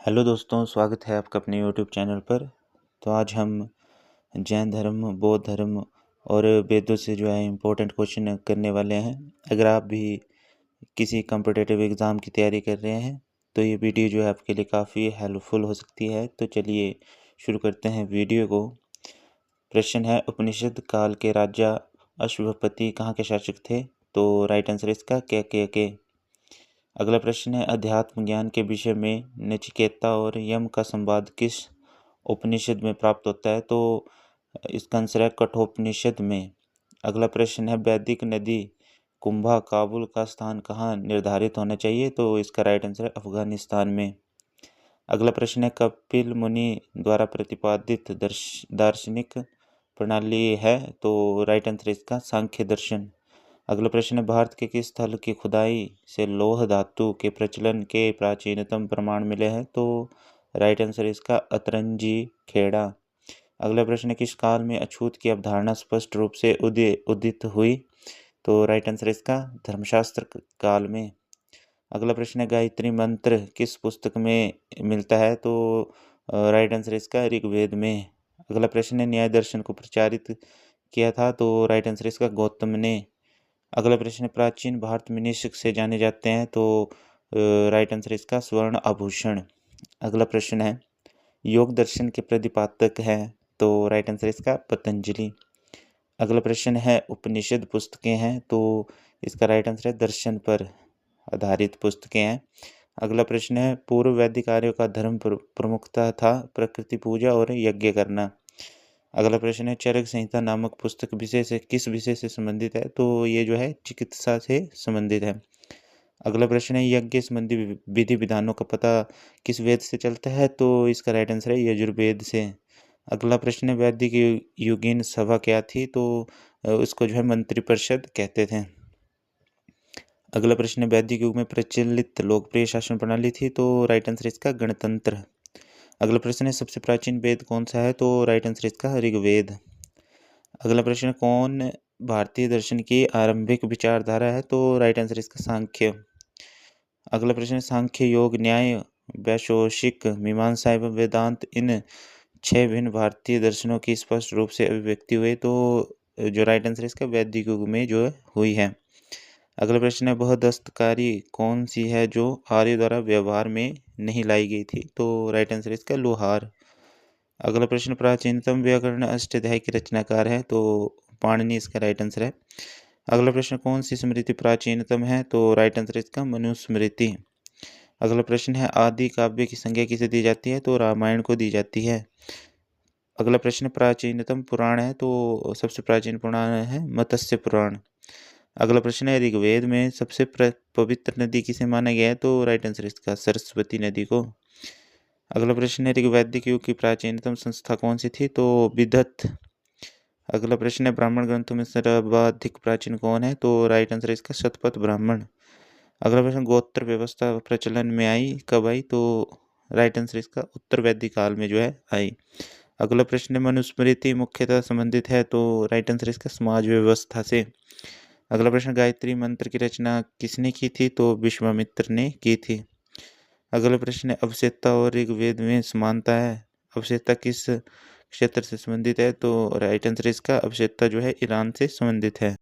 Hello दोस्तों, स्वागत है आपका अपने यूट्यूब चैनल पर। तो आज हम जैन धर्म, बौद्ध धर्म और वेदों से जो है इम्पोर्टेंट क्वेश्चन करने वाले हैं। अगर आप भी किसी कॉम्पिटिटिव एग्ज़ाम की तैयारी कर रहे हैं तो ये वीडियो जो है आपके लिए काफ़ी हेल्पफुल हो सकती है। तो चलिए शुरू करते हैं वीडियो को। प्रश्न है, उपनिषद काल के राजा अश्वपति कहाँ के शासक थे? तो राइट आंसर इसका के। अगला प्रश्न है, अध्यात्म ज्ञान के विषय में नचिकेता और यम का संवाद किस उपनिषद में प्राप्त होता है? तो इसका आंसर है कठोपनिषद में। अगला प्रश्न है, वैदिक नदी कुंभा काबुल का स्थान कहाँ निर्धारित होना चाहिए? तो इसका राइट आंसर है अफगानिस्तान में। अगला प्रश्न है, कपिल मुनि द्वारा प्रतिपादित दार्शनिक प्रणाली है? तो राइट आंसर इसका सांख्य दर्शन। अगला प्रश्न है, भारत के किस स्थल की खुदाई से लौह धातु के प्रचलन के प्राचीनतम प्रमाण मिले हैं? तो राइट आंसर इसका अतरंजी खेड़ा। अगला प्रश्न है, किस काल में अछूत की अवधारणा स्पष्ट रूप से उदित हुई? तो राइट आंसर इसका धर्मशास्त्र काल में। अगला प्रश्न है, गायत्री मंत्र किस पुस्तक में मिलता है? तो राइट आंसर इसका ऋग्वेद में। अगला प्रश्न है, न्याय दर्शन को प्रचारित किया था? तो राइट आंसर इसका गौतम ने। अगला प्रश्न है, प्राचीन भारत में निषेक से जाने जाते हैं? तो राइट आंसर इसका स्वर्ण आभूषण। अगला प्रश्न है, योग दर्शन के प्रतिपादक हैं? तो राइट आंसर इसका पतंजलि। अगला प्रश्न है, उपनिषद पुस्तकें हैं? तो इसका राइट आंसर है दर्शन पर आधारित पुस्तकें हैं। अगला प्रश्न है, पूर्व वैदिक आर्यों का धर्म प्रमुखता था प्रकृति पूजा और यज्ञ करना। अगला प्रश्न है, चरक संहिता नामक पुस्तक विषय से किस विषय से संबंधित है? तो ये जो है चिकित्सा से संबंधित है। अगला प्रश्न है, यज्ञ संबंधी विधि विधानों का पता किस वेद से चलता है? तो इसका राइट आंसर है यजुर्वेद से। अगला प्रश्न है, वैदिक युगीन सभा क्या थी? तो उसको जो है मंत्रिपरिषद कहते थे। अगला प्रश्न है, वैदिक युग में प्रचलित लोकप्रिय शासन प्रणाली थी? तो राइट आंसर इसका गणतंत्र। अगला प्रश्न है, सबसे प्राचीन वेद कौन सा है? तो राइट आंसर इसका ऋग्वेद। अगला प्रश्न है, कौन भारतीय दर्शन की आरंभिक विचारधारा है? तो राइट आंसर इसका सांख्य। अगला प्रश्न है, सांख्य, योग, न्याय, वैशेषिक, मीमांसा एवं वेदांत इन 6 भिन्न भारतीय दर्शनों की स्पष्ट रूप से अभिव्यक्ति हुई? तो जो राइट आंसर इसका वैदिक युग में जो हुई है। अगला प्रश्न है, वह दस्तकारी कौन सी है जो आर्य द्वारा व्यवहार में नहीं लाई गई थी? तो राइट आंसर इसका लोहार। अगला प्रश्न, प्राचीनतम व्याकरण अष्टाध्यायी के रचनाकार है? तो पाणिनि इसका राइट आंसर है। अगला प्रश्न, कौन सी स्मृति प्राचीनतम है? तो राइट आंसर इसका मनुस्मृति। अगला प्रश्न है, आदि काव्य की संज्ञा किसे दी जाती है? तो रामायण को दी जाती है। अगला प्रश्न, प्राचीनतम पुराण है? तो सबसे प्राचीन पुराण है मत्स्य पुराण। अगला प्रश्न है, ऋग्वेद में सबसे पवित्र नदी किसे माना गया है? तो राइट आंसर इसका सरस्वती नदी को। अगला प्रश्न है, ऋग्वैदिक युग की प्राचीनतम संस्था कौन सी थी? तो विदत। अगला प्रश्न है, ब्राह्मण ग्रंथों में सर्वाधिक प्राचीन कौन है? तो राइट आंसर इसका शतपथ ब्राह्मण। अगला प्रश्न, गोत्र व्यवस्था प्रचलन में आई कब आई? तो राइट आंसर इसका उत्तर वैदिक काल में जो है आई। अगला प्रश्न है, मनुस्मृति मुख्यतः संबंधित है? तो राइट आंसर इसका समाज व्यवस्था से। अगला प्रश्न, गायत्री मंत्र की रचना किसने की थी? तो विश्वामित्र ने की थी। अगला प्रश्न है, अवसेत्ता और ऋग्वेद में समानता है? अवसेत्ता किस क्षेत्र से संबंधित है? तो राइट आंसर इसका अवसेत्ता जो है ईरान से संबंधित है।